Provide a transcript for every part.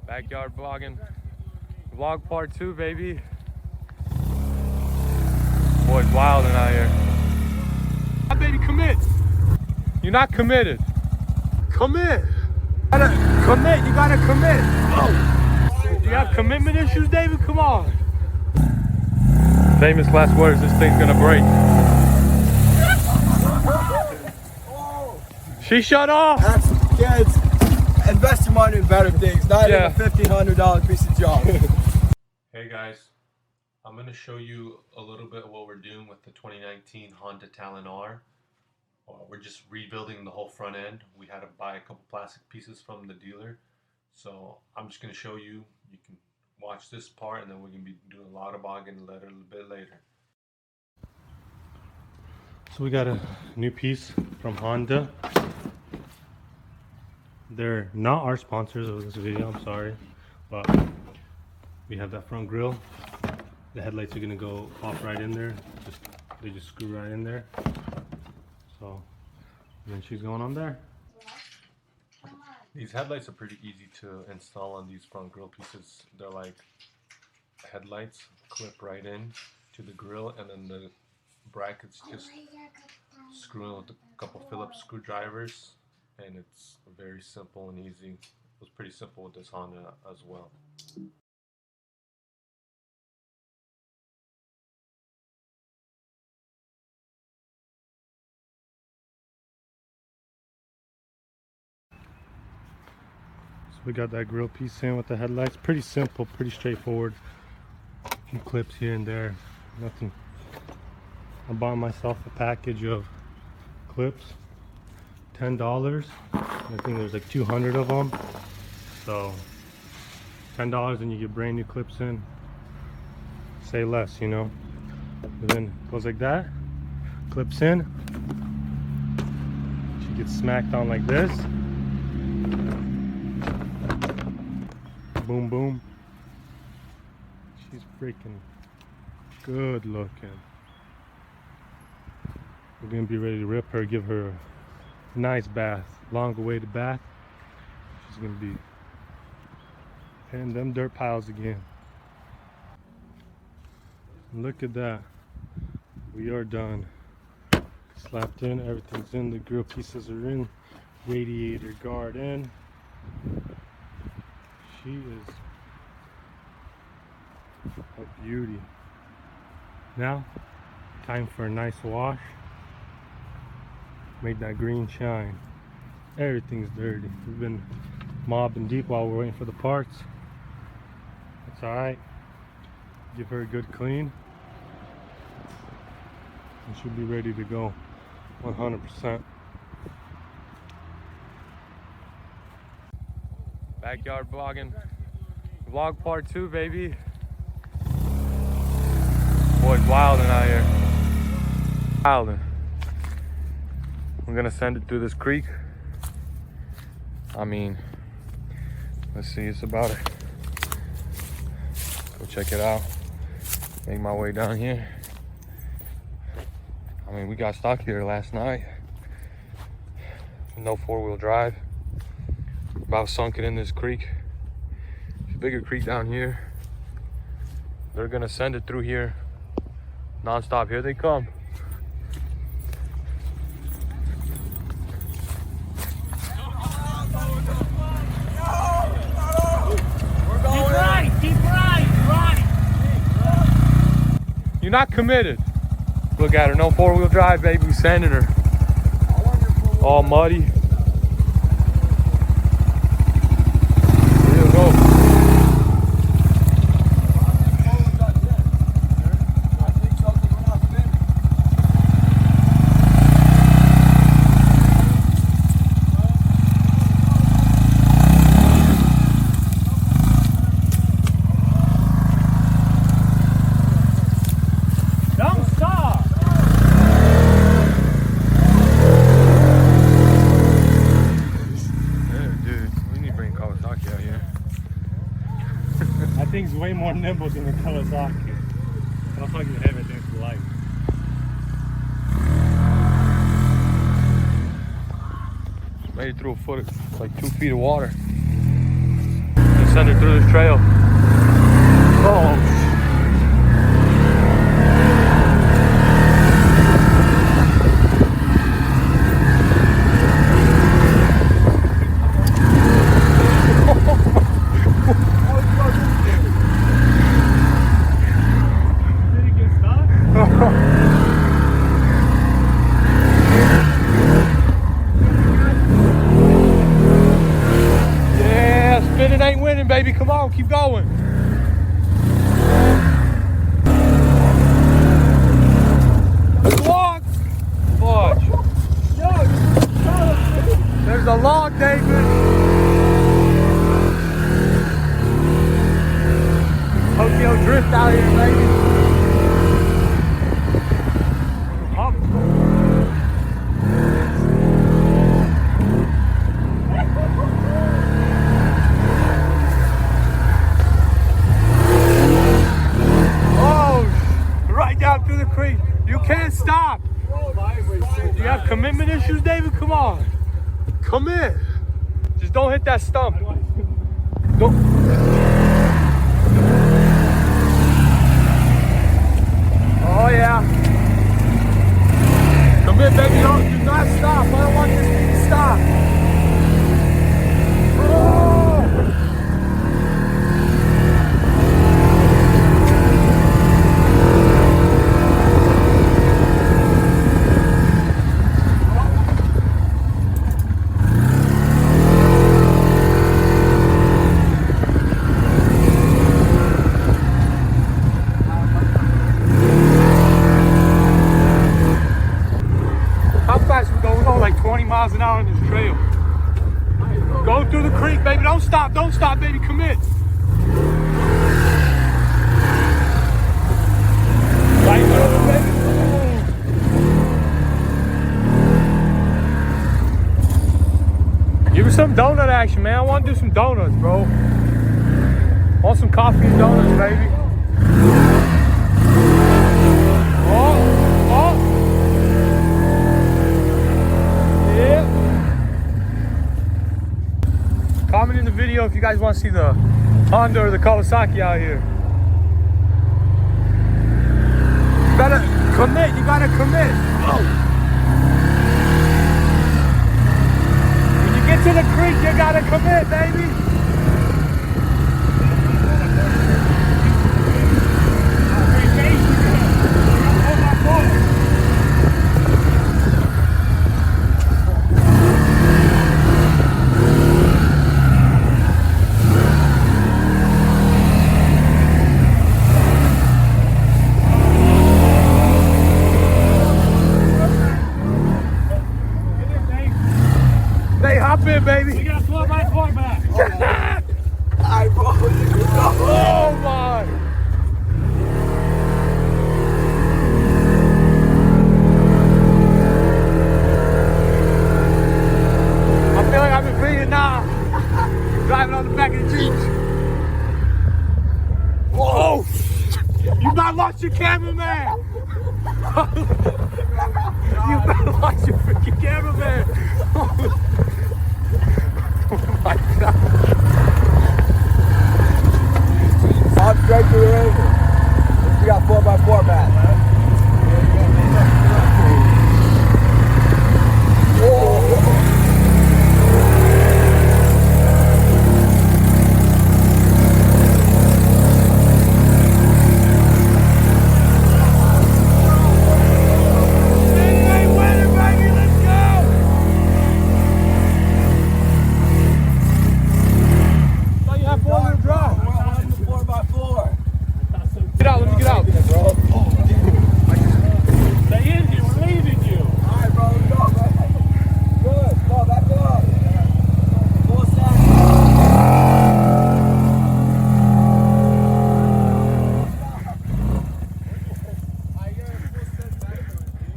Backyard vlogging. Vlog part 2, baby. Boy's wilding out here. Ah, baby, commit. You're not committed. Commit. Commit. You gotta commit. Oh. You have commitment issues, David? Come on. Famous last words. This thing's gonna break. She shut off. That's kids. Invest your money in better things, not in a $1,500 piece of junk. Hey guys, I'm going to show you a little bit of what we're doing with the 2019 Honda Talon R. We're just rebuilding the whole front end. We had to buy a couple plastic pieces from the dealer. So I'm just going to show you. You can watch this part and then we're going to be doing a lot of bogging a little bit later. So we got a new piece from Honda. They're not our sponsors of this video, I'm sorry, but we have that front grille. The headlights are gonna go off right in there. They just screw right in there. So, and then she's going on there. These headlights are pretty easy to install on these front grille pieces. They're like headlights, clip right in to the grille, and then the brackets just screw in with a couple Phillips screwdrivers. And it's very simple and easy. It was pretty simple with this Honda as well. So we got that grill piece in with the headlights. Pretty simple, pretty straightforward. Some clips here and there, nothing. I bought myself a package of clips. $10. I think there's like 200 of them. So $10 and you get brand new clips in. Say less, you know. And then it goes like that. Clips in. She gets smacked on like this. Boom, boom. She's freaking good looking. We're gonna be ready to rip her, give her nice bath, long awaited bath. She's gonna be hitting them dirt piles again. Look at that. We are done. Slapped in, everything's in, the grill pieces are in, radiator guard in. She is a beauty. Now, time for a nice wash. Make that green shine. Everything's dirty. We've been mobbing deep while we're waiting for the parts. That's alright. Give her a good clean. And she'll be ready to go 100%. Backyard vlogging. Vlog part 2, baby. Boy's wilding out here. Wilding. We're gonna send it through this creek. I mean, let's see, it's about it. Go check it out. Make my way down here. I mean, we got stuck here last night. No 4-wheel drive. About sunk it in this creek. It's a bigger creek down here. They're gonna send it through here non-stop. Here they come. You're not committed. Look at her, no 4-wheel drive, baby. We sending her. All muddy. Here we go. Thing's way more nimble than the Kawasaki. I'll fucking have it against the light. Made it through a foot, like 2 feet of water. Just send her through this trail. Oh, ain't winning, baby. Come on, keep going. Log. Fudge. There's a log, David. Tokyo drift out here, baby. Up. Through the creek. You can't stop. Do you have commitment issues, David? Come on. Commit. Just don't hit that stump. Don't. Oh, yeah. Commit, baby. Do not stop. I don't want this thing to stop. Oh. Like 20 miles an hour on this trail. Go through the creek, baby. Don't stop, baby. Commit. Right over, baby. Give me some donut action, man. I want to do some donuts, bro. I want some coffee and donuts, baby. Oh. Comment in the video if you guys want to see the Honda or the Kawasaki out here. You gotta commit, Oh. When you get to the creek, you gotta commit, baby. Baby. We got 12x4 back. Oh my. I feel like I've been breathing now. Driving on the back of the Jeep. Whoa! You about lost your cameraman. You about lost your freaking cameraman. Oh my God. I'm straight through the river. We got 4x4 back. Whoa.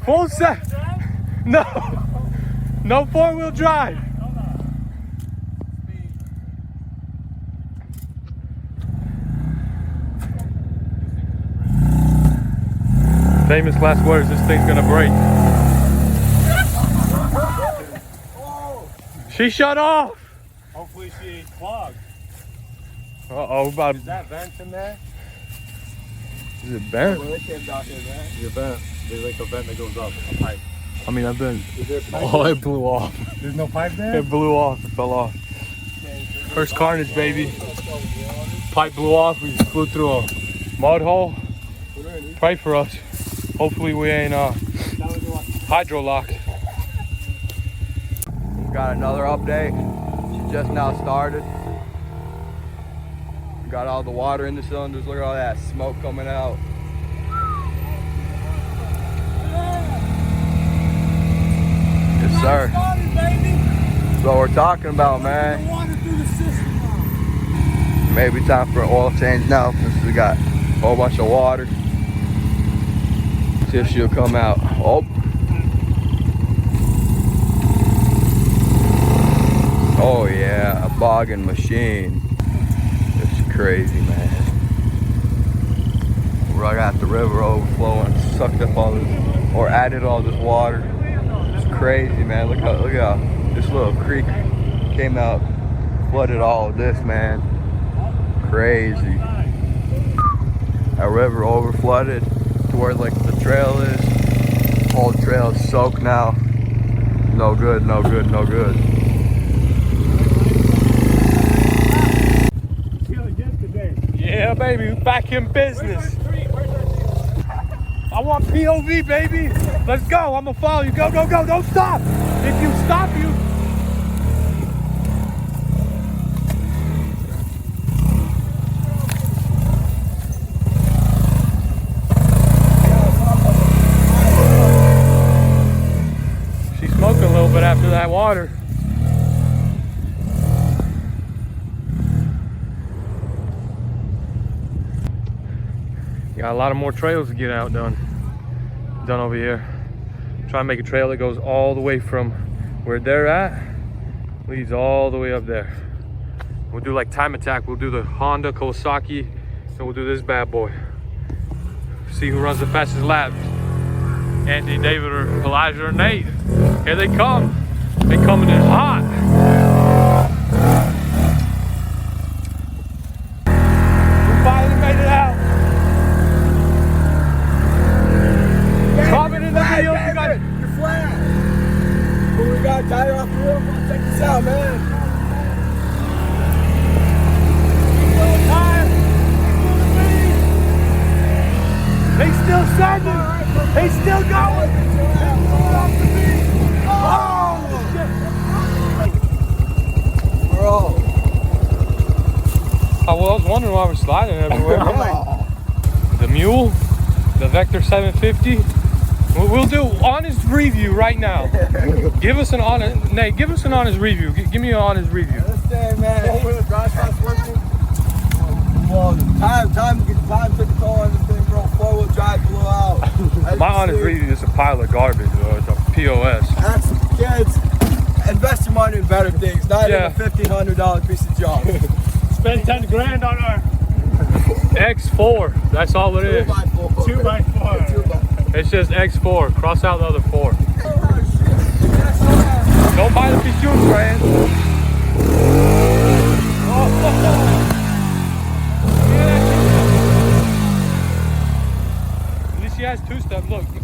Full set. No. No four-wheel drive. Famous last words, this thing's gonna break. She shut off. Hopefully she ain't clogged. Uh-oh, about... Is that vent in there? Is it bent? Well, they came down here, man. Your vent. There's like a vent that goes up, a pipe. I mean, I've been... Is there a pipe Oh, it blew off. There's no pipe there? It blew off. It fell off. First carnage, baby. Pipe blew off. We just flew through a mud hole. Pray for us. Hopefully we ain't hydro locked. Got another update. She just now started. Got all the water in the cylinders. Look at all that smoke coming out. Yes, sir. That's what we're talking about, man. Maybe time for an oil change now since we got a whole bunch of water. See if she'll come out. Oh. Oh yeah, a bogging machine. It's crazy, man. We're got the river overflowing, sucked up all this, or added all this water. It's crazy, man. Look how this little creek came out, flooded all of this, man. Crazy. That river over flooded to where like the trail is. Whole trail is soaked now. No good, no good, no good. Yeah, baby, we back in business. I want POV, baby. Let's go. I'm gonna follow you. Go, go, go. Don't stop. If you stop, you. She's smoking a little bit after that water. Got a lot of more trails to get out done over here. Try and make a trail that goes all the way from where they're at, leads all the way up there. We'll do like time attack. We'll do the Honda, Kawasaki, and we'll do this bad boy. See who runs the fastest laps. Andy, David, or Elijah, or Nate. Here they come. They coming in hot. We finally made it out. Comment in the video. You're flat. But we got a tire off the wheel. Check this out, man. They still sending. They still going. Oh, Bro. I was wondering why we're sliding everywhere. The Mule, the Vector 750. We'll do honest review right now. Give us an honest, Nate. Give us an honest review. Give me an honest review. This thing, man. Four-wheel drive starts working. Well, time took a toll on this thing, bro. Four-wheel drive blew out. My honest review is a pile of garbage, bro. It's a POS. That's kids. Invest your money in better things, not in a $1,500 piece of junk. Spend 10 grand on our X4. That's all it is. 2x4. 2x4. It's just X4. Cross out the other 4.